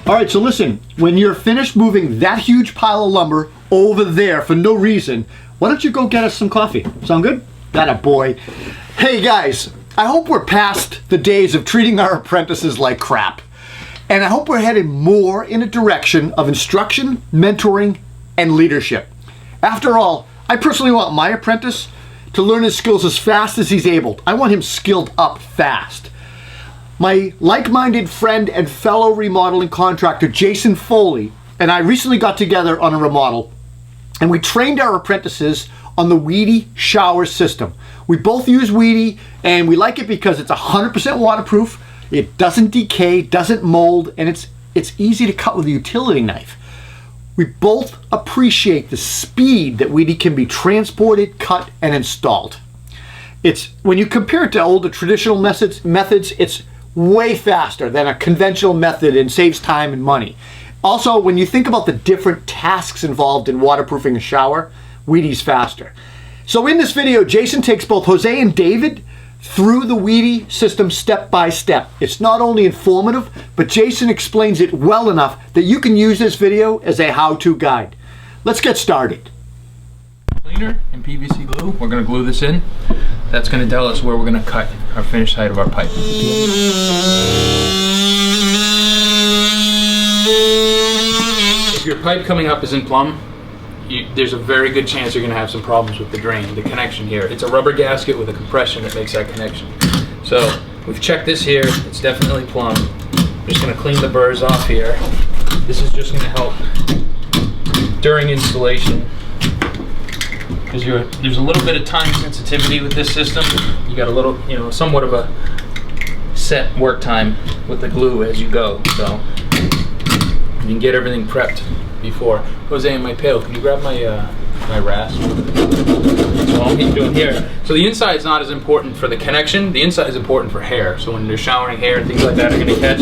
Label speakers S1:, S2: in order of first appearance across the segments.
S1: All right, so listen, when you're finished moving that huge pile of lumber over there for no reason, why don't you go get us some coffee? Sound good? That a boy. Hey guys, I hope we're past the days of treating our apprentices like crap. And I hope we're headed more in a direction of instruction, mentoring, and leadership. After all, I personally want my apprentice to learn his skills as fast as he's able. I want him skilled up fast. My like-minded friend and fellow remodeling contractor, Jason Foley, and I recently got together on a remodel, and we trained our apprentices on the WEDI shower system. We both use WEDI, and we like it because it's 100% waterproof, it doesn't decay, doesn't mold, and it's easy to cut with a utility knife. We both appreciate the speed that WEDI can be transported, cut, and installed. When you compare it to older traditional methods, it's way faster than a conventional method and saves time and money. Also, when you think about the different tasks involved in waterproofing a shower, WEDI's faster. So in this video, Jason takes both Jose and David through the WEDI system step by step. It's not only informative, but Jason explains it well enough that you can use this video as a how-to guide. Let's get started.
S2: Cleaner and PVC glue. We're going to glue this in. That's going to tell us where we're going to cut our finished height of our pipe. If your pipe coming up isn't plumb, there's a very good chance you're going to have some problems with the drain, the connection here. It's a rubber gasket with a compression that makes that connection. So we've checked this here. It's definitely plumb. I'm just going to clean the burrs off here. This is just going to help during installation. Because there's a little bit of time sensitivity with this system. You got a little, somewhat of a set work time with the glue as you go. So you can get everything prepped before. Jose, in my pail, can you grab my rasp? That's all I'm doing here. So the inside is not as important for the connection. The inside is important for hair. So when they're showering hair and things like that are going to catch.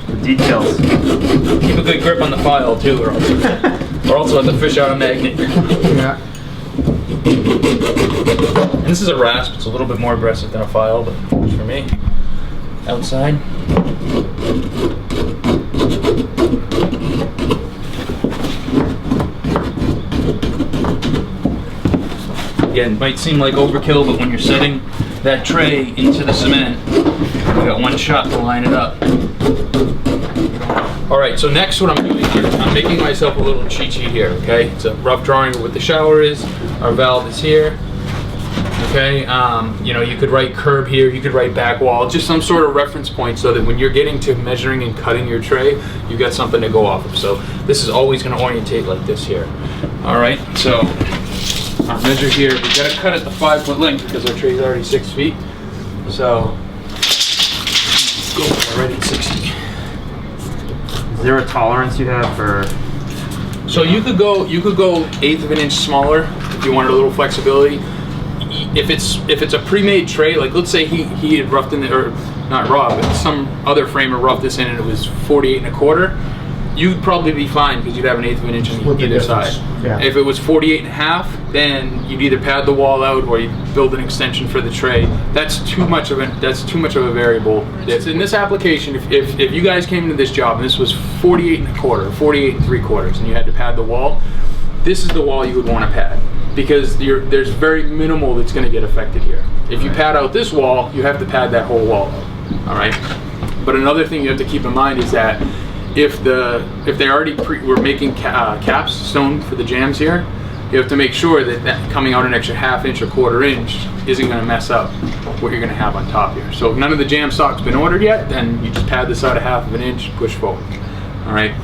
S2: The details. Keep a good grip on the file too, or else we'll have to fish out a magnet.
S1: Yeah.
S2: And this is a rasp. It's a little bit more aggressive than a file, but works for me. Outside. Again, it might seem like overkill, but when you're setting that tray into the cement, you got one shot to line it up. All right, so next what I'm doing here, I'm making myself a little cheat sheet here, okay? It's a rough drawing of what the shower is. Our valve is here, okay? You could write curb here, you could write back wall, just some sort of reference point so that when you're getting to measuring and cutting your tray, you've got something to go off of. So this is always gonna orientate like this here. All right, so our measure here, we gotta cut at the 5-foot length because our tray is already 6 feet. So, let's go right at 60.
S3: Is there a tolerance you have for?
S2: So you could go 1/8 of an inch smaller if you wanted a little flexibility. If it's a pre-made tray, like let's say he had roughed in it, or not rough, but some other framer roughed this in and it was 48 1/4, you'd probably be fine because you'd have 1/8 of an inch on either side.
S1: Yeah.
S2: If it was 48 1/2, then you'd either pad the wall out or you'd build an extension for the tray. That's too much of a variable. It's in this application, if you guys came into this job and this was 48 1/4, 48 3/4, and you had to pad the wall, this is the wall you would want to pad because there's very minimal that's going to get affected here. If you pad out this wall, you have to pad that whole wall out. All right. But another thing you have to keep in mind is that if they already were making caps stone for the jams here, you have to make sure that coming out an extra 1/2 inch or 1/4 inch isn't going to mess up what you're going to have on top here. So if none of the jam stock's been ordered yet, then you just pad this out 1/2 of an inch, push forward. All right.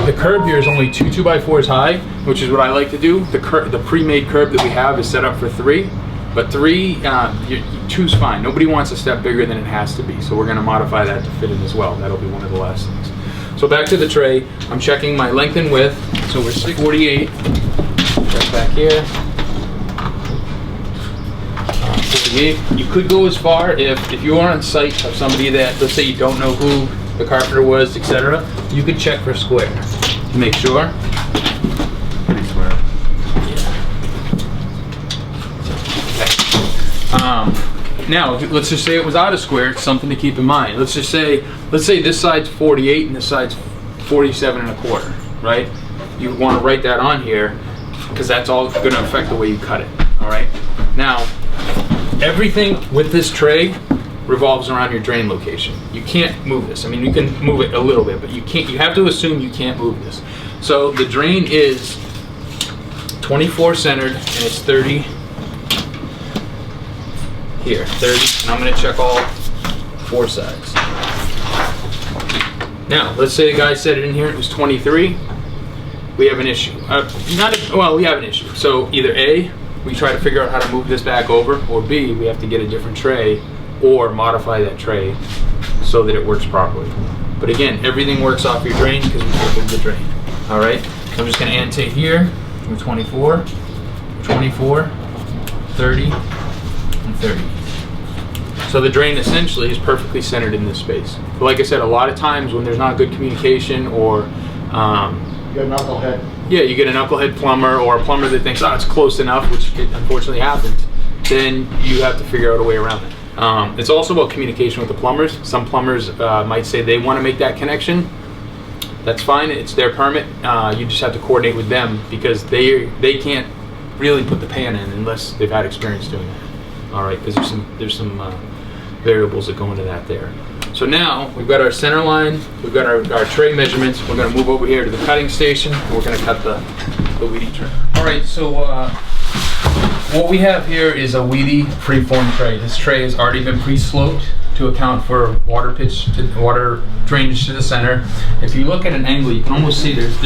S2: The curb here is only 2 2x4s high, which is what I like to do. The pre-made curb that we have is set up for 3. But 2's fine. Nobody wants a step bigger than it has to be. So we're going to modify that to fit in as well. That'll be one of the last things. So back to the tray. I'm checking my length and width. So we're 648. Check back here. 48. You could go as far if you are on site of somebody that, let's say you don't know who the carpenter was, etc. You could check for square to make sure.
S3: Pretty square.
S2: Now, let's just say it was out of square. It's something to keep in mind. Let's say this side's 48 and this side's 47.25, right? You want to write that on here because that's all going to affect the way you cut it, all right? Now, everything with this tray revolves around your drain location. You can't move this. I mean, you can move it a little bit, but you can't. You have to assume you can't move this. So the drain is 24 centered and it's 30 here, 30, and I'm going to check all 4 sides. Now, let's say a guy set it in here, it was 23. We have an issue. We have an issue. So either A, we try to figure out how to move this back over, or B, we have to get a different tray or modify that tray so that it works properly. But again, everything works off your drain because we can't move the drain. All right, so I'm just going to annotate here. We're 24, 24, 30, and 30. So the drain essentially is perfectly centered in this space. But like I said, a lot of times when there's not good communication or
S1: You got a knucklehead.
S2: yeah, you get a knucklehead plumber or a plumber that thinks, oh, it's close enough, which it unfortunately happens, then you have to figure out a way around it. It's also about communication with the plumbers. Some plumbers might say they want to make that connection. That's fine, it's their permit. You just have to coordinate with them because they can't really put the pan in unless they've had experience doing it. All right, because there's some variables that go into that there. So now we've got our center line, we've got our tray measurements. We're going to move over here to the cutting station, and we're going to cut the WEDI tray. All right, so what we have here is a WEDI freeform tray. This tray has already been pre-sloped to account for water drainage to the center. If you look at an angle, you can almost see there's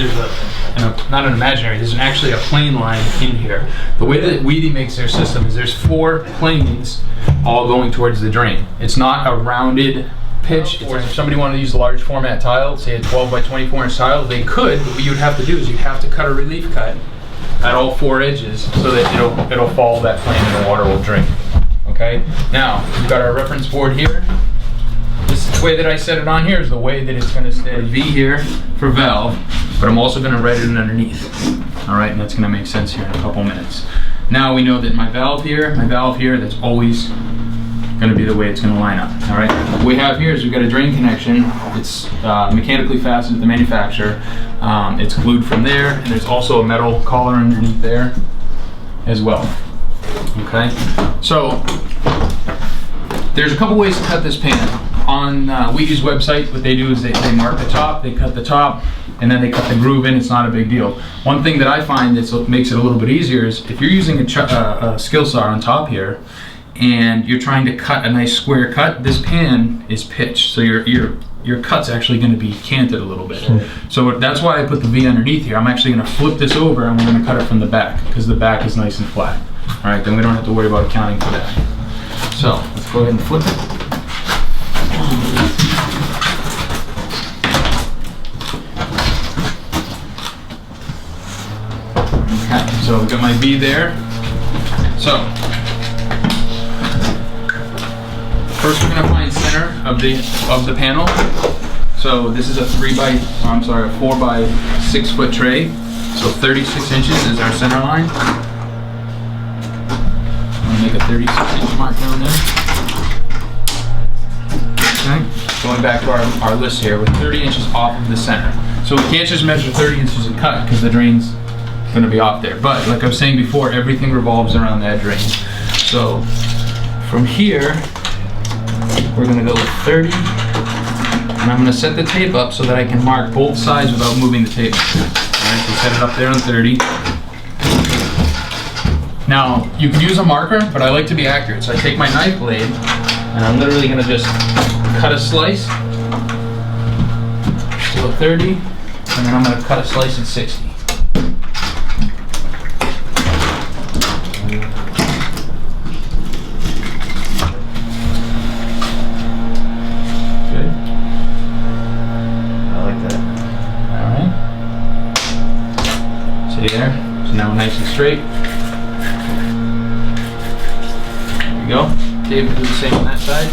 S2: not an imaginary, there's actually a plane line in here. The way that WEDI makes their system is there's 4 planes all going towards the drain. It's not a rounded pitch. If somebody wanted to use a large format tile, say a 12 by 24 inch tile, they could, but what you would have to do is you'd have to cut a relief cut at all 4 edges so that it'll follow that plane and the water will drain. Okay, now we've got our reference board here. This is the way that I set it on here is the way that it's going to stay. V here for valve, but I'm also going to write it in underneath. All right, and that's going to make sense here in a couple minutes. Now we know that my valve here, that's always going to be the way it's going to line up. All right, what we have here is we've got a drain connection. It's mechanically fastened at the manufacturer. It's glued from there, and there's also a metal collar underneath there as well. Okay, so there's a couple ways to cut this pan. On WEDI's website, what they do is they mark the top, they cut the top, and then they cut the groove in. It's not a big deal. One thing that I find that makes it a little bit easier is if you're using a skill saw on top here, and you're trying to cut a nice square cut, this pan is pitched, so your cut's actually going to be canted a little bit. So that's why I put the V underneath here. I'm actually going to flip this over and we're going to cut it from the back because the back is nice and flat. All right, then we don't have to worry about accounting for that. So let's go ahead and flip it. Okay, so I've got my V there. So first we're going to find center of the panel. So this is a 4 by 6 foot tray. So 36 inches is our center line. I'm going to make a 36-inch mark down there. Okay. Going back to our list here with 30 inches off of the center. So we can't just measure 30 inches and cut because the drain's going to be off there. But like I was saying before, everything revolves around that drain. So from here, we're going to go with 30, and I'm going to set the tape up so that I can mark both sides without moving the tape. Alright, so set it up there on 30. Now, you can use a marker, but I like to be accurate. So I take my knife blade, and I'm literally going to just cut a slice to 30, and then I'm going to cut a slice at 60. There, so now nice and straight. There we go. Dave will do the same on that side.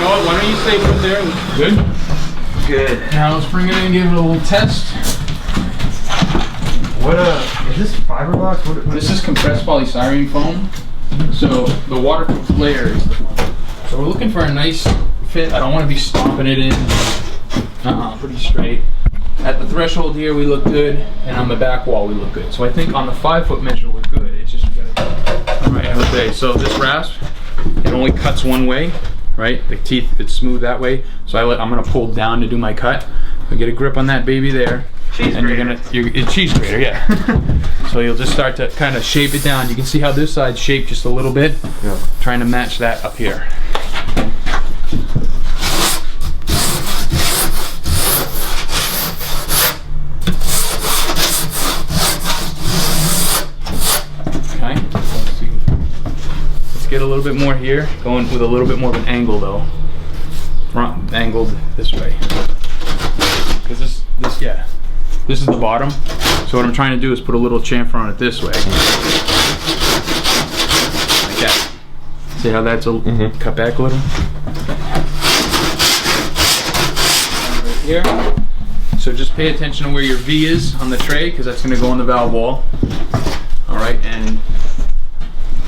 S2: know what? Why don't you stay put there? Good?
S3: Good.
S2: Now let's bring it in and give it a little test.
S3: What is this fiberglass? What
S2: This is compressed polystyrene foam. So the waterproof layer is the foam. So we're looking for a nice fit. I don't want to be stomping it in. Pretty straight. At the threshold here we look good, and on the back wall we look good. So I think on the 5-foot measure we're good. It's just we gotta. All right. Okay. So this rasp, it only cuts one way, right? The teeth, it's smooth that way. So I'm gonna pull down to do my cut. So get a grip on that baby there.
S3: Cheese
S2: and
S3: grater.
S2: It's cheese grater, yeah. So you'll just start to kind of shape it down. You can see how this side's shaped just a little bit.
S3: Yeah.
S2: Trying to match that up here. Okay. Let's get a little bit more here. Going with a little bit more of an angle though. Front angled this way. Because this, yeah. This is the bottom. So what I'm trying to do is put a little chamfer on it this way. Like that. See how that's cut back a little? Right here. So just pay attention to where your V is on the tray, because that's going to go on the valve wall. Alright, and you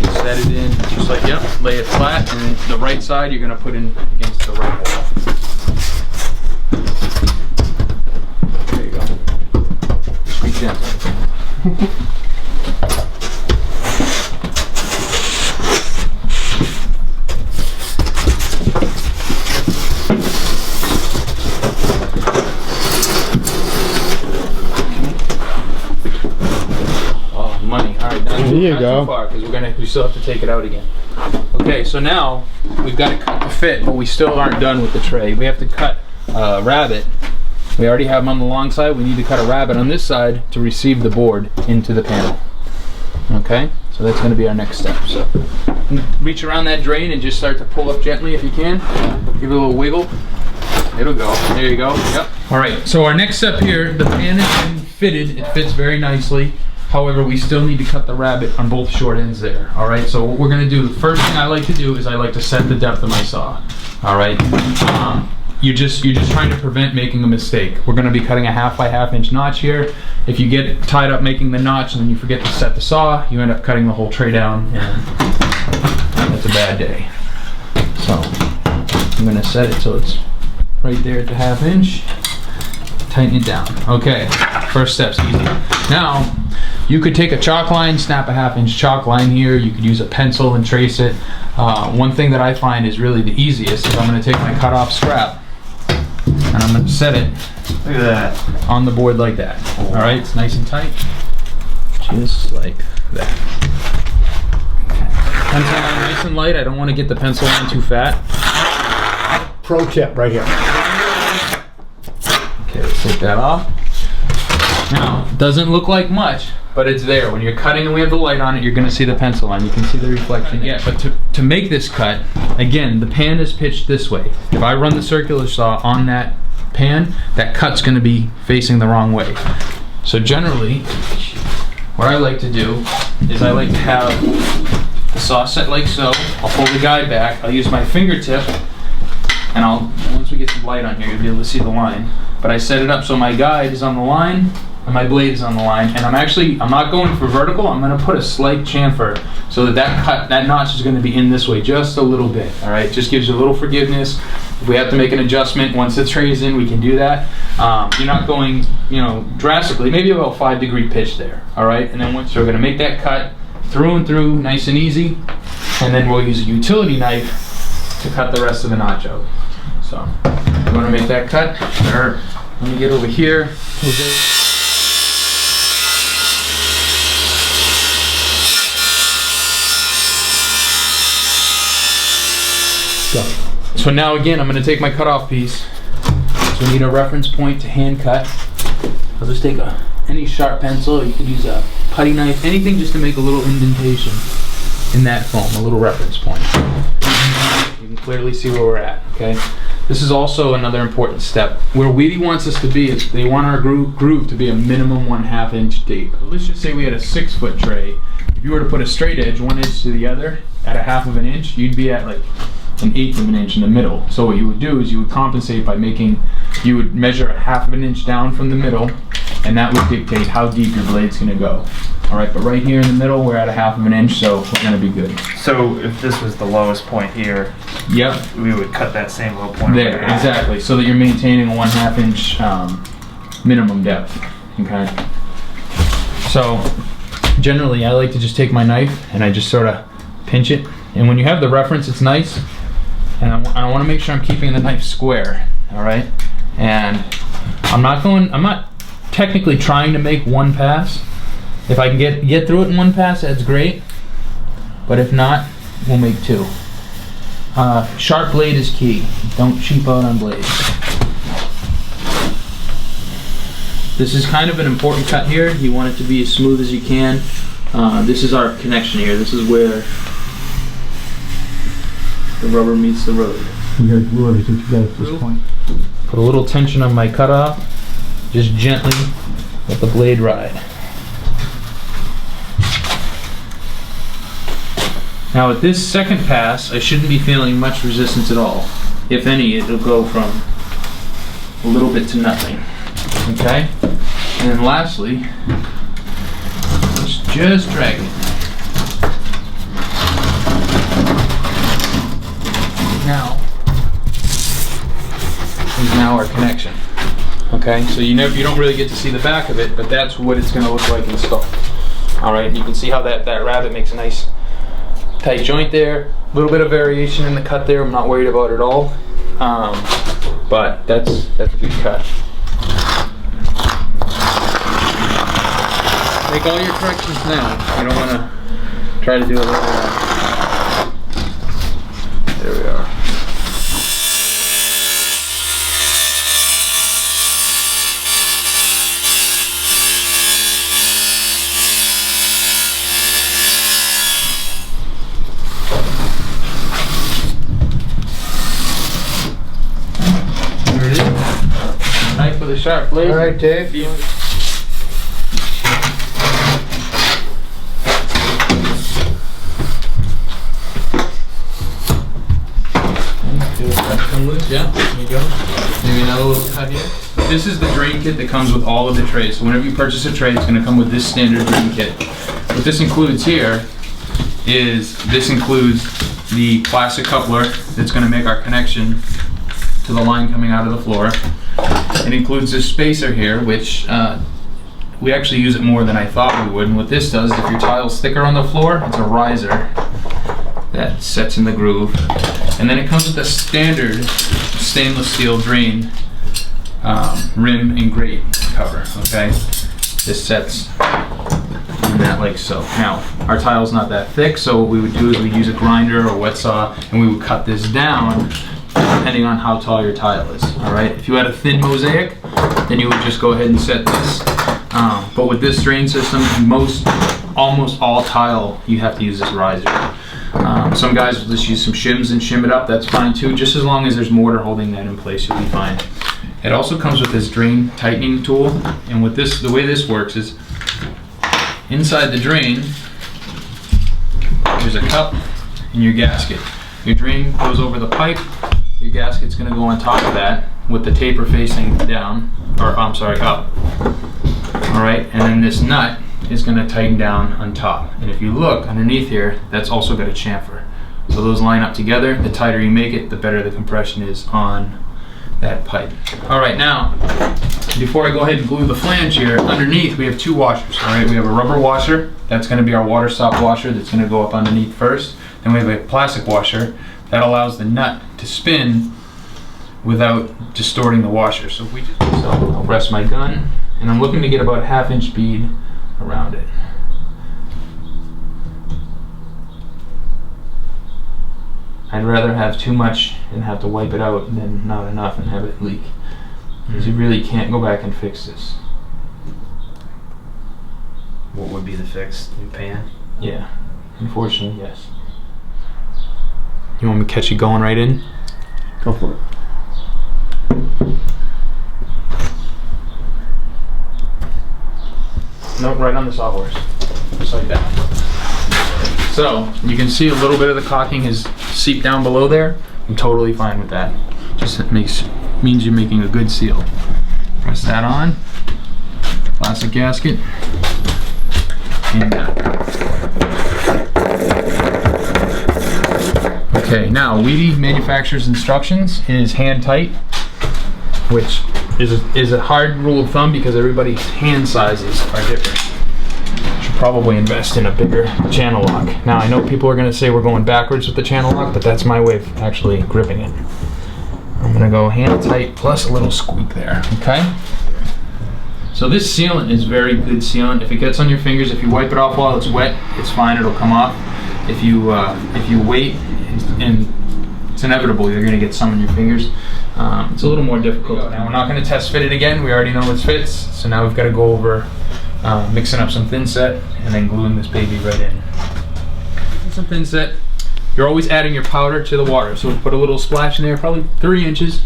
S2: can set it in just like, yep, lay it flat, and then the right side you're going to put in against the right wall. Oh, money. All right, now
S1: There you go.
S2: because we still have to take it out again. Okay, so now we've got to cut the fit, but we still aren't done with the tray. We have to cut rabbet. We already have them on the long side. We need to cut a rabbet on this side to receive the board into the panel. Okay, so that's going to be our next step. So reach around that drain and just start to pull up gently if you can. Give it a little wiggle. It'll go. There you go. Yep. All right, so our next step here, the pan has been fitted. It fits very nicely. However, we still need to cut the rabbet on both short ends there. All right, so what we're going to do, the first thing I like to do is I like to set the depth of my saw. All right. You're just trying to prevent making a mistake. We're going to be cutting a 1/2 by 1/2 inch notch here. If you get tied up making the notch and then you forget to set the saw, you end up cutting the whole tray down, and that's a bad day. So I'm going to set it so it's right there at the 1/2 inch. Tighten it down. Okay, first step's easy. Now you could take a chalk line, snap a 1/2 inch chalk line here. You could use a pencil and trace it. One thing that I find is really the easiest is I'm going to take my cut off scrap and I'm going to set it
S3: Look at that.
S2: on the board like that. All right, it's nice and tight, just like that. Okay. Pencil line nice and light. I don't want to get the pencil line too fat.
S1: Pro tip right here.
S2: Okay, let's take that off. Now, it doesn't look like much, but it's there. When you're cutting and we have the light on it, you're going to see the pencil line. You can see the reflection. Yeah, but to make this cut, again, the pan is pitched this way. If I run the circular saw on that pan, that cut's going to be facing the wrong way. So generally, what I like to do is I like to have the saw set like so. I'll pull the guide back. I'll use my fingertip, and once we get some light on here, you'll be able to see the line. But I set it up so my guide is on the line and my blade is on the line, and I'm not going for vertical. I'm going to put a slight chamfer so that notch is going to be in this way just a little bit. All right, just gives you a little forgiveness. If we have to make an adjustment once the tray's in, we can do that. You're not going, drastically. Maybe about 5-degree pitch there. All right, and then once we're going to make that cut through and through, nice and easy, and then we'll use a utility knife to cut the rest of the notch out. So, you want to make that cut? Sure. Let me get over here.
S1: Go.
S2: So now again, I'm going to take my cutoff piece. So we need a reference point to hand cut. I'll just take any sharp pencil. You could use a putty knife, anything just to make a little indentation in that foam, a little reference point. You can clearly see where we're at, okay? This is also another important step. Where WEDI wants us to be is they want our groove to be a minimum 1/2 inch deep. Let's just say we had a 6-foot tray. If you were to put a straight edge 1 inch to the other at a 1/2 of an inch, you'd be at like 1/8 of an inch in the middle. So what you would do is you would compensate by you would measure a 1/2 of an inch down from the middle, and that would dictate how deep your blade's gonna go. All right, but right here in the middle, we're at a 1/2 of an inch, so we're gonna be good.
S3: So if this was the lowest point here,
S2: yep,
S3: we would cut that same low point
S2: there, exactly, so that you're maintaining a 1/2 inch minimum depth, okay? So generally, I like to just take my knife and I just sort of pinch it, and when you have the reference, it's nice, and I want to make sure I'm keeping the knife square, all right? And I'm not technically trying to make one pass. If I can get through it in one pass, that's great. But if not, we'll make 2. Sharp blade is key. Don't cheap out on blades. This is kind of an important cut here. You want it to be as smooth as you can. This is our connection here. This is where the rubber meets the road.
S1: You gotta glue everything together at this point.
S2: Put a little tension on my cutoff. Just gently let the blade ride. Now with this second pass, I shouldn't be feeling much resistance at all. If any, it'll go from a little bit to nothing. Okay? And then lastly, just drag it. Now is our connection. Okay, so you don't really get to see the back of it, but that's what it's going to look like installed. All right, you can see how that rabbet makes a nice tight joint there. A little bit of variation in the cut there. I'm not worried about it at all, but that's a good cut. Make all your corrections now. You don't want to try to do it later on. There we are. There it is. Knife with a sharp blade.
S1: All right, Dave.
S2: Yeah, there you go. Maybe another little cut here. This is the drain kit that comes with all of the trays. So whenever you purchase a tray, it's going to come with this standard drain kit. What this includes here is the plastic coupler that's going to make our connection to the line coming out of the floor. It includes this spacer here, which we actually use it more than I thought we would. And what this does is if your tile's thicker on the floor, it's a riser that sets in the groove. And then it comes with a standard stainless steel drain rim and grate cover, okay? This sets in that like so. Now, our tile's not that thick, so what we would do is we'd use a grinder or wet saw and we would cut this down depending on how tall your tile is, all right? If you had a thin mosaic, then you would just go ahead and set this. But with this drain system, almost all tile, you have to use this riser. Some guys will just use some shims and shim it up, that's fine too. Just as long as there's mortar holding that in place, you'll be fine. It also comes with this drain tightening tool, and with this, the way this works is inside the drain, there's a cup and your gasket. Your drain goes over the pipe, your gasket's gonna go on top of that with the taper facing down, or I'm sorry, up. All right, and then this nut is going to tighten down on top. And if you look underneath here, that's also got a chamfer. So those line up together. The tighter you make it, the better the compression is on that pipe. All right, now, before I go ahead and glue the flange here, underneath we have 2 washers. All right, we have a rubber washer. That's going to be our water stop washer that's going to go up underneath first. Then we have a plastic washer that allows the nut to spin without distorting the washer. So I'll rest my gun, and I'm looking to get about a 1/2 inch bead around it. I'd rather have too much and have to wipe it out than not enough and have it leak. Because you really can't go back and fix this.
S3: What would be the fix? New pan?
S2: Yeah, unfortunately, yes. You want me to catch you going right in?
S1: Go for it.
S2: Nope, right on the sawhorse. Just like that. So, you can see a little bit of the caulking has seeped down below there. I'm totally fine with that. Just means you're making a good seal. Press that on. Plastic gasket. And down. Okay, now WEDI manufacturer's instructions is hand tight, which is a hard rule of thumb because everybody's hand sizes are different. Should probably invest in a bigger channel lock. Now I know people are going to say we're going backwards with the channel lock, but that's my way of actually gripping it. I'm going to go hand tight plus a little squeak there, okay? So this sealant is very good sealant. If it gets on your fingers, if you wipe it off while it's wet, it's fine, it'll come off. If you wait, and it's inevitable, you're going to get some on your fingers. It's a little more difficult. Now we're not going to test fit it again. We already know it fits. So now we've got to go over mixing up some thinset and then gluing this baby right in. Some thinset. You're always adding your powder to the water. So we'll put a little splash in there, probably 3 inches.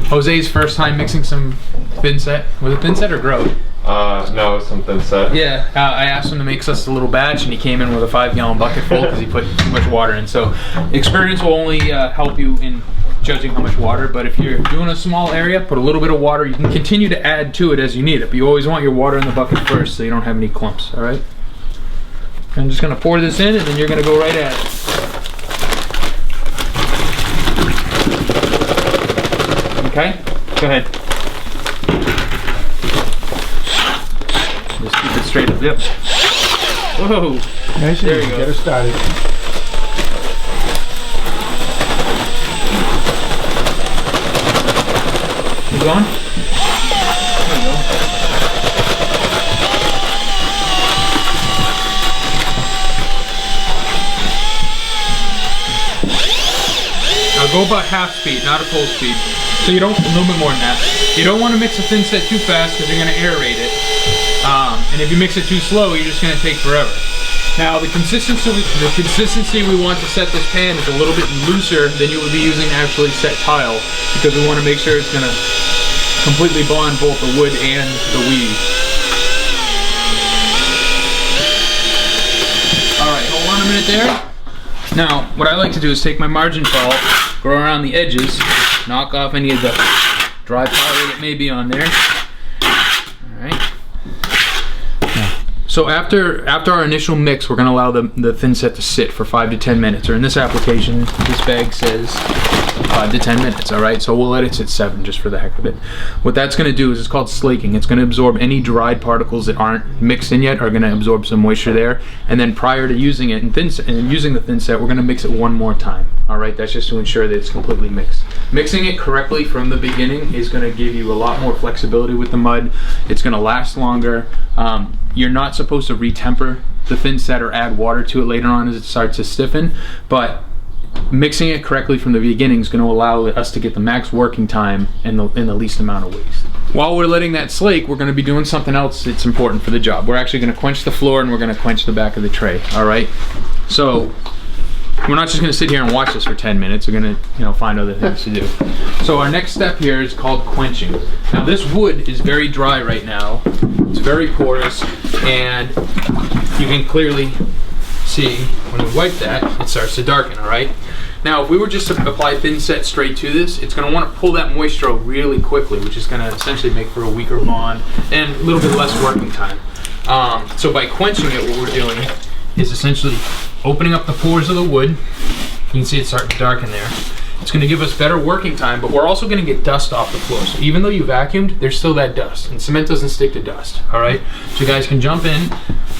S2: Jose's first time mixing some thinset. Was it thinset or grow?
S4: No, it's some thinset.
S2: Yeah, I asked him to mix us a little batch, and he came in with a 5-gallon bucket full because he put too much water in. So experience will only help you in judging how much water, but if you're doing a small area, put a little bit of water. You can continue to add to it as you need it, but you always want your water in the bucket first so you don't have any clumps, all right? I'm just gonna pour this in, and then you're gonna go right at it. Okay, go ahead. Just keep it straight up. Yep. Whoa.
S5: Nice.
S2: There you go.
S5: Get her started.
S2: You going? There you go. Now go about half speed, not at full speed. So you don't, a little bit more than that. You don't want to mix a thinset too fast because you're going to aerate it. And if you mix it too slow, you're just going to take forever. Now the consistency we want to set this pan is a little bit looser than you would be using actually set tile, because we want to make sure it's going to completely bond both the wood and the weave. Alright, hold on a minute there. Now, what I like to do is take my margin towel, go around the edges, knock off any of the dry powder that may be on there. Alright. So after our initial mix, we're going to allow the thinset to sit for 5 to 10 minutes, or in this application, this bag says 5 to 10 minutes, all right? So we'll let it sit 7 just for the heck of it. What that's going to do is it's called slaking. It's going to absorb any dried particles that aren't mixed in yet, are going to absorb some moisture there. And then prior to using it using the thinset, we're going to mix it one more time, all right? That's just to ensure that it's completely mixed. Mixing it correctly from the beginning is going to give you a lot more flexibility with the mud. It's going to last longer. You're not supposed to retemper the thinset or add water to it later on as it starts to stiffen, but mixing it correctly from the beginning is going to allow us to get the max working time and the least amount of waste. While we're letting that slake, we're going to be doing something else that's important for the job. We're actually going to quench the floor, and we're going to quench the back of the tray, all right? So we're not just going to sit here and watch this for 10 minutes. We're going to, find other things to do. So our next step here is called quenching. Now this wood is very dry right now. It's very porous, and you can clearly see when we wipe that, it starts to darken, all right? Now, if we were just to apply thinset straight to this, it's going to want to pull that moisture out really quickly, which is going to essentially make for a weaker bond and a little bit less working time. So by quenching it, what we're doing is essentially opening up the pores of the wood. You can see it's starting to darken there. It's going to give us better working time, but we're also going to get dust off the floor. So even though you vacuumed, there's still that dust, and cement doesn't stick to dust, all right? So you guys can jump in.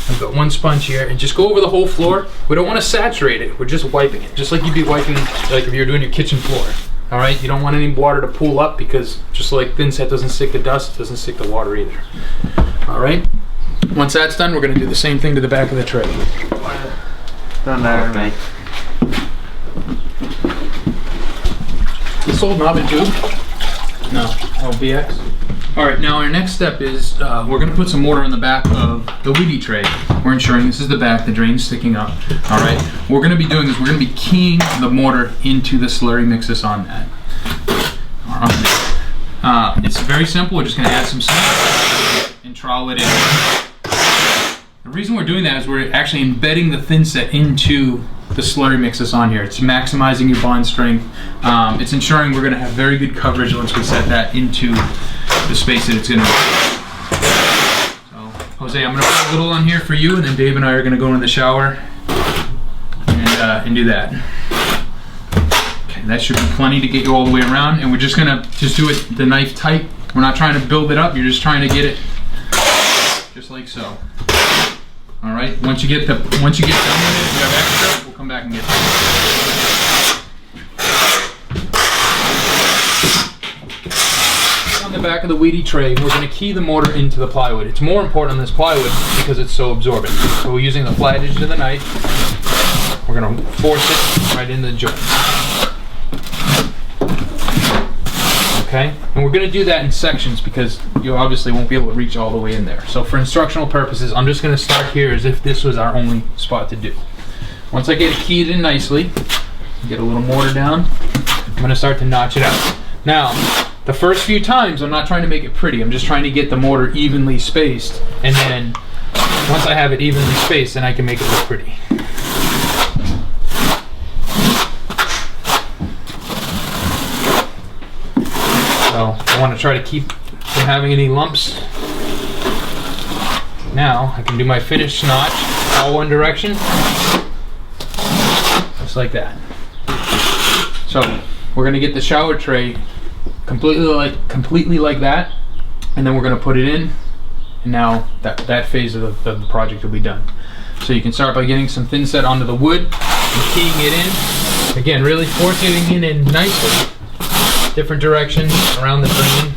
S2: I've got one sponge here, and just go over the whole floor. We don't want to saturate it. We're just wiping it, just like you'd be wiping, like if you're doing your kitchen floor, all right? You don't want any water to pool up, because just like thinset doesn't stick to dust, it doesn't stick to water either, all right? Once that's done, we're going to do the same thing to the back of the tray.
S3: Don't matter to me.
S2: This old knob and tube? No, LBX. All right, now our next step is we're going to put some mortar in the back of the WEDI tray. We're ensuring this is the back, the drain's sticking up. All right, what we're going to be doing is we're going to be keying the mortar into the slurry mixes on that. All right. It's very simple. We're just going to add some cement and trowel it in. The reason we're doing that is we're actually embedding the thinset into the slurry mix that's on here. It's maximizing your bond strength. It's ensuring we're gonna have very good coverage once we set that into the space that it's gonna be. So, Jose, I'm gonna put a little on here for you, and then Dave and I are gonna go into the shower and do that. Okay, that should be plenty to get you all the way around, and we're just gonna do it the knife tight. We're not trying to build it up, you're just trying to get it just like so. All right, once you get done with it, if you have extra, we'll come back and get that. On the back of the WEDI tray, we're gonna key the mortar into the plywood. It's more important on this plywood because it's so absorbent. So we're using the flat edge of the knife. We're gonna force it right into the joint. Okay, and we're gonna do that in sections because you obviously won't be able to reach all the way in there. So for instructional purposes, I'm just gonna start here as if this was our only spot to do. Once I get it keyed in nicely, get a little mortar down, I'm gonna start to notch it out. Now, the first few times, I'm not trying to make it pretty, I'm just trying to get the mortar evenly spaced, and then once I have it evenly spaced, then I can make it look pretty. So I want to try to keep from having any lumps. Now I can do my finish notch all one direction, just like that. So we're going to get the shower tray completely like that, and then we're going to put it in, and now that phase of the project will be done. So you can start by getting some thinset onto the wood and keying it in. Again, really forcing it in nicely. Different directions around the drain.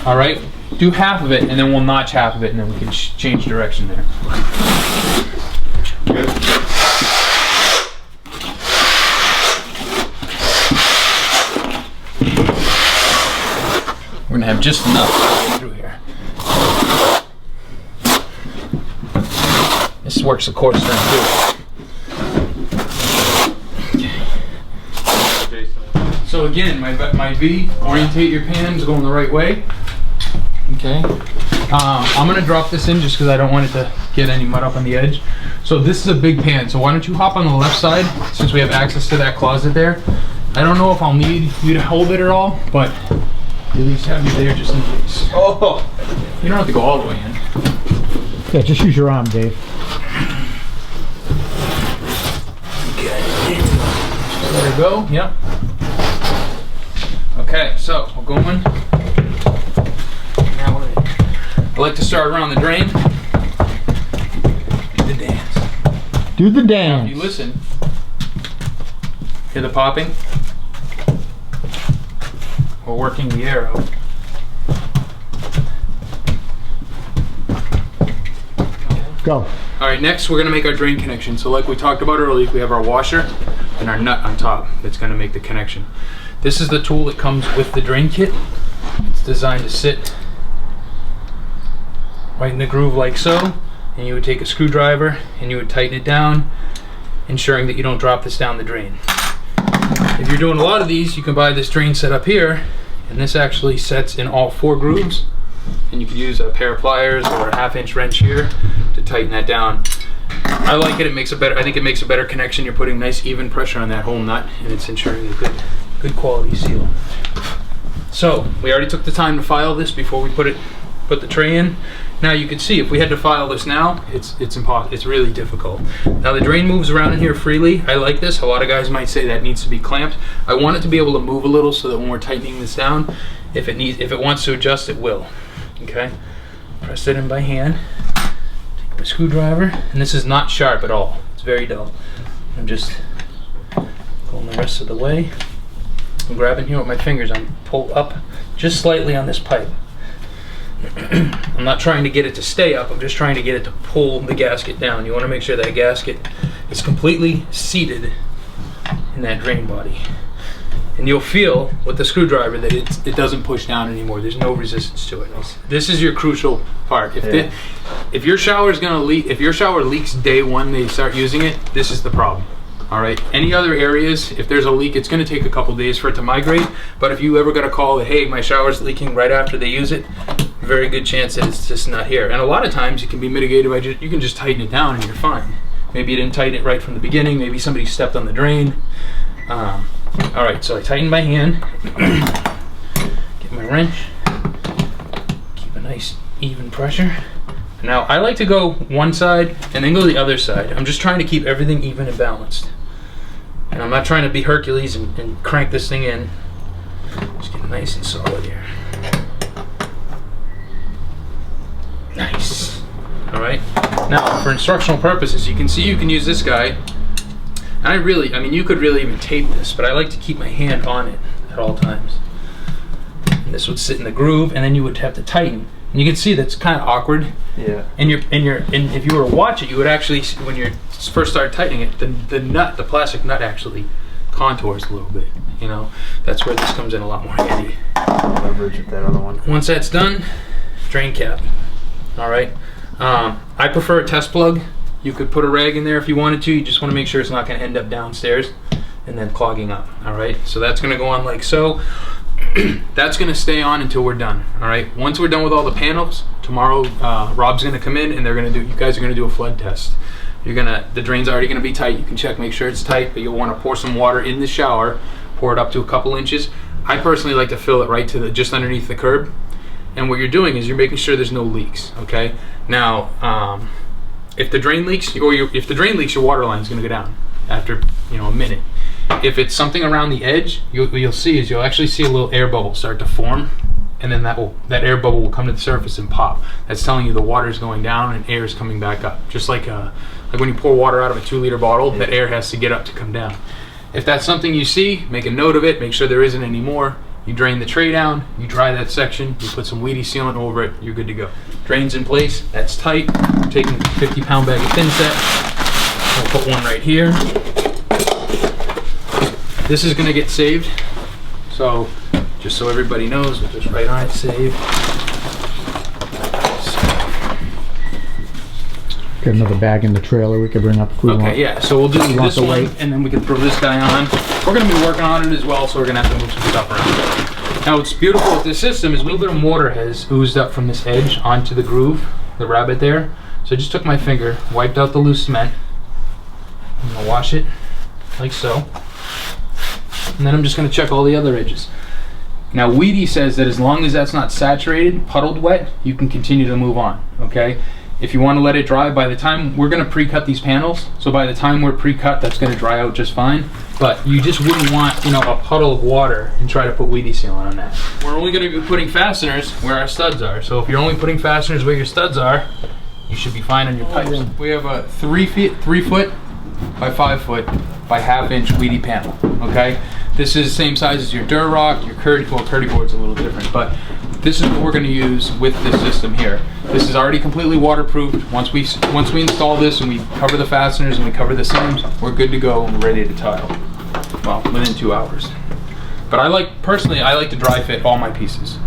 S2: All right, do half of it, and then we'll notch half of it, and then we can change direction there.
S4: Good.
S2: We're gonna have just enough through here. This works the core string too. So again, my V, orientate your pans going the right way. Okay. I'm gonna drop this in just because I don't want it to get any mud up on the edge. So this is a big pan, so why don't you hop on the left side since we have access to that closet there. I don't know if I'll need you to hold it at all, but at least have you there just in case. Oh, you don't have to go all the way in.
S1: Yeah, just use your arm, Dave.
S2: Okay. There we go. Yep. Okay, so we're going. Now I like to start around the drain. Do the dance.
S1: Do the
S2: Now,
S1: dance.
S2: if you listen, hear the popping? We're working the air out.
S1: Go.
S2: All right, next we're gonna make our drain connection. So like we talked about earlier, we have our washer and our nut on top that's gonna make the connection. This is the tool that comes with the drain kit. It's designed to sit right in the groove like so, and you would take a screwdriver and you would tighten it down, ensuring that you don't drop this down the drain. If you're doing a lot of these, you can buy this drain set up here, and this actually sets in all 4 grooves, and you can use a pair of pliers or a 1/2-inch wrench here to tighten that down. I like it. It makes a better. I think it makes a better connection. You're putting nice even pressure on that whole nut, and it's ensuring a good quality seal. So we already took the time to file this before we put the tray in. Now you can see if we had to file this now, it's impossible. It's really difficult. Now the drain moves around in here freely. I like this. A lot of guys might say that needs to be clamped. I want it to be able to move a little so that when we're tightening this down, if it wants to adjust, it will. Okay. Press it in by hand. Take my screwdriver, and this is not sharp at all. It's very dull. I'm just going the rest of the way. I'm grabbing here with my fingers. I'm pull up just slightly on this pipe. I'm not trying to get it to stay up. I'm just trying to get it to pull the gasket down. You want to make sure that gasket is completely seated in that drain body. And you'll feel with the screwdriver that it doesn't push down anymore. There's no resistance to it. This is your crucial part. If your shower is gonna leak, if your shower leaks day one they start using it, this is the problem. All right. Any other areas, if there's a leak, it's going to take a couple days for it to migrate. But if you ever got a call that, hey, my shower's leaking right after they use it, very good chance that it's just not here. And a lot of times it can be mitigated by you can just tighten it down and you're fine. Maybe you didn't tighten it right from the beginning. Maybe somebody stepped on the drain. All right, so I tighten by hand. Get my wrench. Keep a nice even pressure. Now I like to go one side and then go the other side. I'm just trying to keep everything even and balanced. And I'm not trying to be Hercules and crank this thing in. Just get nice and solid here. Nice. All right. Now, for instructional purposes, you can see you can use this guy. And I mean, you could really even tape this, but I like to keep my hand on it at all times. And this would sit in the groove, and then you would have to tighten. And you can see that's kind of awkward.
S3: Yeah.
S2: And if you were to watch it, you would actually, when you first start tightening it, the plastic nut actually contours a little bit. You know, that's where this comes in a lot more handy.
S3: Leverage with that other one.
S2: Once that's done, drain cap. All right. I prefer a test plug. You could put a rag in there if you wanted to. You just want to make sure it's not going to end up downstairs and then clogging up. All right. So that's going to go on like so. That's going to stay on until we're done. All right. Once we're done with all the panels, tomorrow Rob's going to come in and you guys are going to do a flood test. The drain's already going to be tight. You can check, make sure it's tight, but you'll want to pour some water in the shower, pour it up to a couple inches. I personally like to fill it right to just underneath the curb. And what you're doing is you're making sure there's no leaks. Okay. Now, if the drain leaks, your water line is going to go down after a minute. If it's something around the edge, what you'll see is you'll actually see a little air bubble start to form, and then that air bubble will come to the surface and pop. That's telling you the water is going down and air is coming back up. Just like when you pour water out of a 2-liter bottle, that air has to get up to come down. If that's something you see, make a note of it. Make sure there isn't any more. You drain the tray down, you dry that section, you put some WEDI sealant over it, you're good to go. Drain's in place, that's tight. I'm taking a 50-pound bag of thinset. I'll put one right here. This is gonna get saved. So, just so everybody knows, we'll just write on it, save.
S1: Got another bag in the trailer we could bring up if we want.
S2: Okay, yeah, so we'll do this one, and then we can throw this guy on. We're gonna be working on it as well, so we're gonna have to move some stuff around. Now, what's beautiful with this system is a little bit of water has oozed up from this edge onto the groove, the rabbet there. So I just took my finger, wiped out the loose cement. I'm gonna wash it, like so. And then I'm just gonna check all the other edges. Now, WEDI says that as long as that's not saturated, puddled wet, you can continue to move on, okay? If you want to let it dry, by the time we're going to pre-cut these panels, so by the time we're pre-cut, that's going to dry out just fine. But you just wouldn't want, a puddle of water and try to put WEDI sealant on that. We're only going to be putting fasteners where our studs are. So if you're only putting fasteners where your studs are, you should be fine on your pipes. We have a 3 foot by 5 foot by 1/2 inch WEDI panel. Okay, this is the same size as your Durock, your Curdy board's a little different, but this is what we're going to use with this system here. This is already completely waterproofed. Once we install this and we cover the fasteners and we cover the seams, we're good to go and we're ready to tile. Well, within 2 hours. But personally, I like to dry fit all my pieces.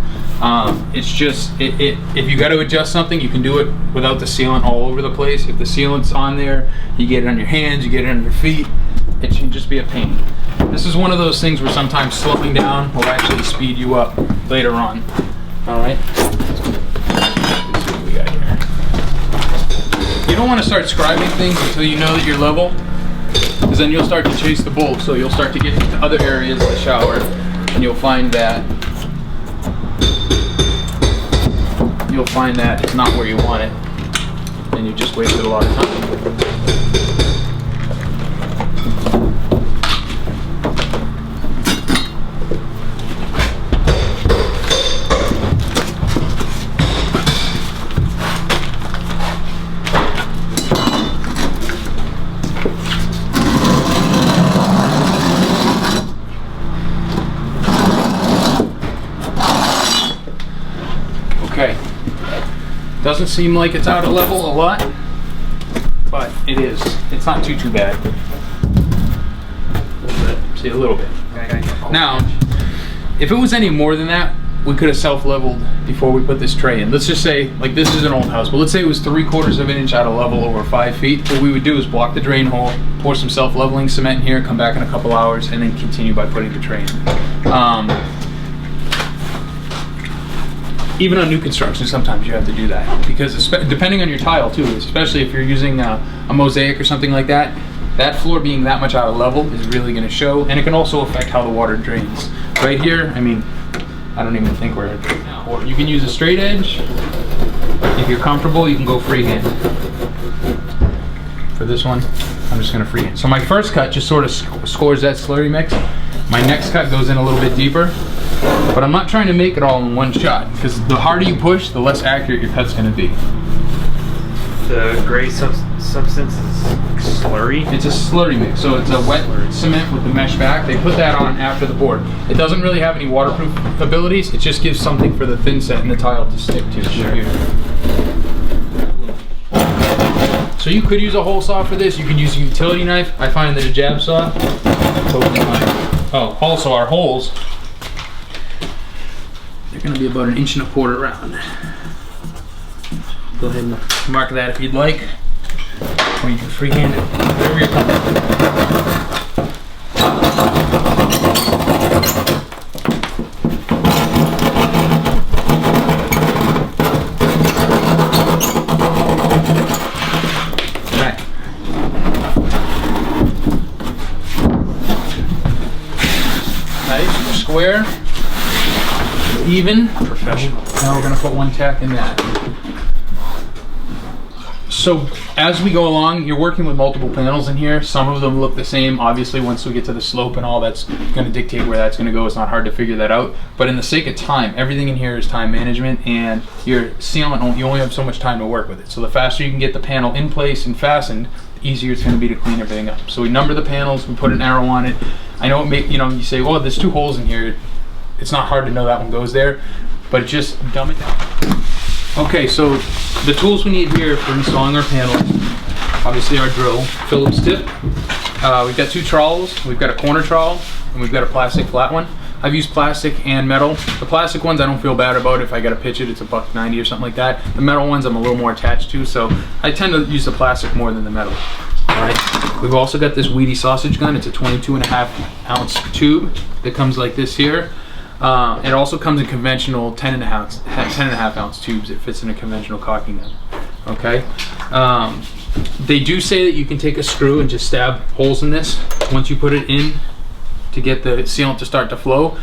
S2: It's just, if you got to adjust something, you can do it without the sealant all over the place. If the sealant's on there, you get it on your hands, you get it on your feet, it should just be a pain. This is one of those things where sometimes slowing down will actually speed you up later on. All right. Let's see what we got here. You don't want to start scribing things until you know that you're level, because then you'll start to chase the bolt. So you'll start to get into other areas of the shower, and you'll find that it's not where you want it, and you just wasted a lot of time. Okay, doesn't seem like it's out of level a lot, but it is. It's not too bad. A little bit. See, a little bit. Okay. Now, if it was any more than that, we could have self-leveled before we put this tray in. Let's just say, like, this is an old house, but let's say it was 3/4 of an inch out of level over 5 feet. What we would do is block the drain hole, pour some self-leveling cement in here, come back in a couple hours, and then continue by putting the tray in. even on new construction, sometimes you have to do that because depending on your tile too, especially if you're using a mosaic or something like that, that floor being that much out of level is really going to show, and it can also affect how the water drains. Right here, I mean, I don't even think we're at right now. Or you can use a straight edge. If you're comfortable, you can go freehand. For this one, I'm just going to freehand. So my first cut just sort of scores that slurry mix. My next cut goes in a little bit deeper, but I'm not trying to make it all in one shot because the harder you push, the less accurate your cut's going to be.
S3: The gray substance is slurry?
S2: It's a slurry mix, so it's a wet cement with the mesh back. They put that on after the board. It doesn't really have any waterproof abilities. It just gives something for the thin set and the tile to stick to. Sure. So you could use a hole saw for this. You can use a utility knife. I find that a jab saw, totally fine. Oh, also our holes, they're going to be about 1.25 inches round. Go ahead and mark that if you'd like, or you can freehand it, whatever you're comfortable with. Right. Nice, square, even. Professional. Now we're going to put one tack in that. So as we go along, you're working with multiple panels in here. Some of them look the same. Obviously, once we get to the slope and all, that's going to dictate where that's going to go. It's not hard to figure that out. But in the sake of time, everything in here is time management, and your sealant, you only have so much time to work with it. So the faster you can get the panel in place and fastened, the easier it's going to be to clean everything up. So we number the panels, we put an arrow on it. I know you say, well, there's 2 holes in here. It's not hard to know that one goes there, but just dumb it down. Okay, so the tools we need here for installing our panels, obviously our drill, Phillips tip. We've got 2 trowels. We've got a corner trowel and we've got a plastic flat one. I've used plastic and metal. The plastic ones I don't feel bad about. If I gotta pitch it, it's $1.90 or something like that. The metal ones I'm a little more attached to, so I tend to use the plastic more than the metal. All right. We've also got this WEDI sausage gun. It's a 22.5 ounce tube that comes like this here. It also comes in conventional 10.5 ounce tubes. It fits in a conventional caulking gun. Okay. They do say that you can take a screw and just stab holes in this once you put it in to get the sealant to start to flow.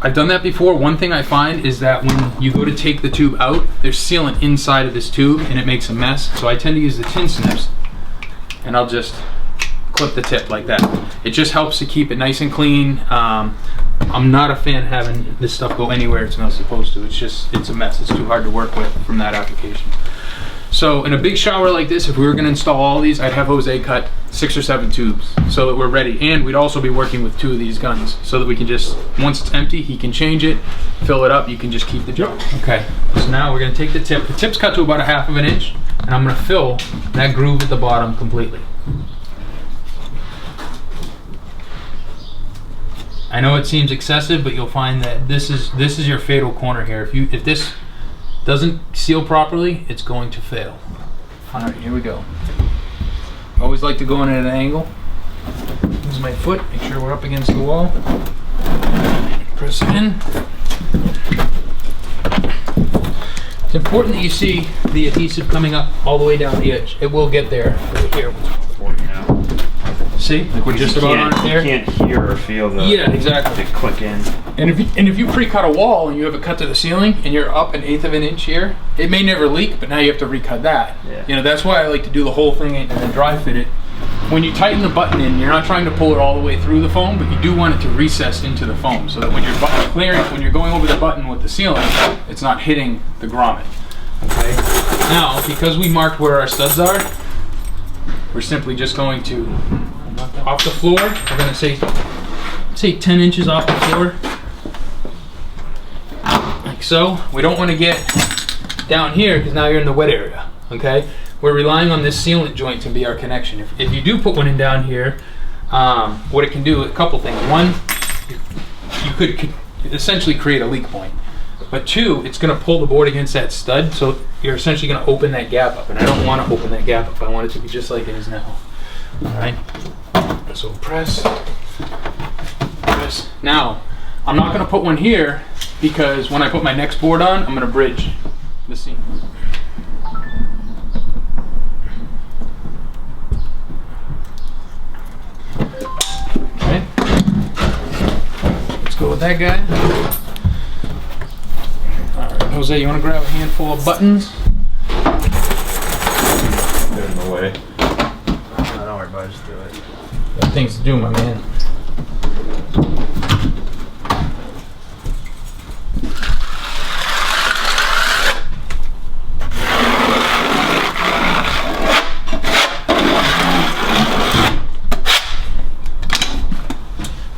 S2: I've done that before. One thing I find is that when you go to take the tube out, there's sealant inside of this tube and it makes a mess. So I tend to use the tin snips and I'll just clip the tip like that. It just helps to keep it nice and clean. I'm not a fan of having this stuff go anywhere it's not supposed to. It's a mess. It's too hard to work with from that application. So in a big shower like this, if we were going to install all these, I'd have Jose cut 6 or 7 tubes so that we're ready. And we'd also be working with 2 of these guns so that we can just, once it's empty, he can change it, fill it up, you can just keep the jar. Okay, so now we're going to take the tip. The tip's cut to about 1/2 inch, and I'm going to fill that groove at the bottom completely. I know it seems excessive, but you'll find that this is your fatal corner here. If this doesn't seal properly, it's going to fail. All right, here we go. Always like to go in at an angle. Use my foot, make sure we're up against the wall. Press it in. It's important that you see the adhesive coming up all the way down the edge. It will get there right here. See, like we're just about on it there.
S3: You can't hear or feel the
S2: exactly.
S3: the click in.
S2: And if you pre-cut a wall and you have it cut to the ceiling and you're up 1/8 inch here, it may never leak, but now you have to recut that.
S3: Yeah.
S2: You know, that's why I like to do the whole thing and then dry fit it. When you tighten the button in, you're not trying to pull it all the way through the foam, but you do want it to recess into the foam so that when you're going over the button with the sealant, it's not hitting the grommet. Okay. Now, because we marked where our studs are, we're simply just going to, off the floor, we're going to say 10 inches off the floor, like so. We don't want to get down here because now you're in the wet area. Okay. We're relying on this sealant joint to be our connection. If you do put one in down here, what it can do, a couple things. One, you could essentially create a leak point. But 2, it's going to pull the board against that stud, so you're essentially going to open that gap up. And I don't want to open that gap up. I want it to be just like it is now. All right. So press. Now, I'm not going to put one here because when I put my next board on, I'm going to bridge the seam. Okay. Let's go with that guy. All right, Jose, you want to grab a handful of buttons?
S4: Get in the way.
S3: Oh, don't worry about it, just do it.
S2: Got things to do, my man.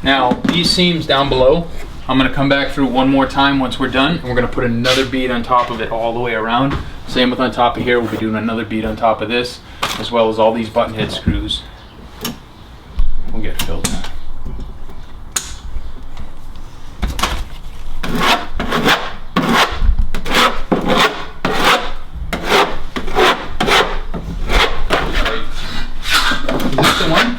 S2: Now, these seams down below, I'm going to come back through one more time once we're done, and we're going to put another bead on top of it all the way around. Same with on top of here, we'll be doing another bead on top of this, as well as all these button head screws will get filled in. Is this the one?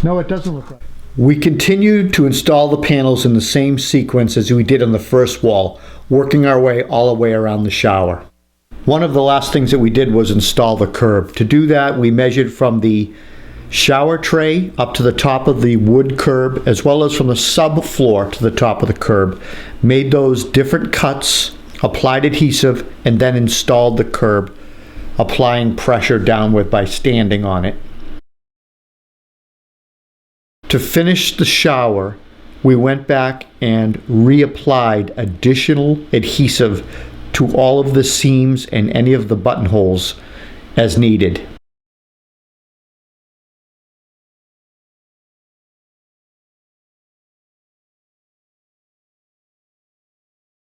S1: No, it doesn't look like. We continued to install the panels in the same sequence as we did on the first wall, working our way all the way around the shower. One of the last things that we did was install the curb. To do that, we measured from the shower tray up to the top of the wood curb, as well as from the subfloor to the top of the curb. Made those different cuts, applied adhesive, and then installed the curb, applying pressure downward by standing on it. To finish the shower, we went back and reapplied additional adhesive to all of the seams and any of the buttonholes as needed.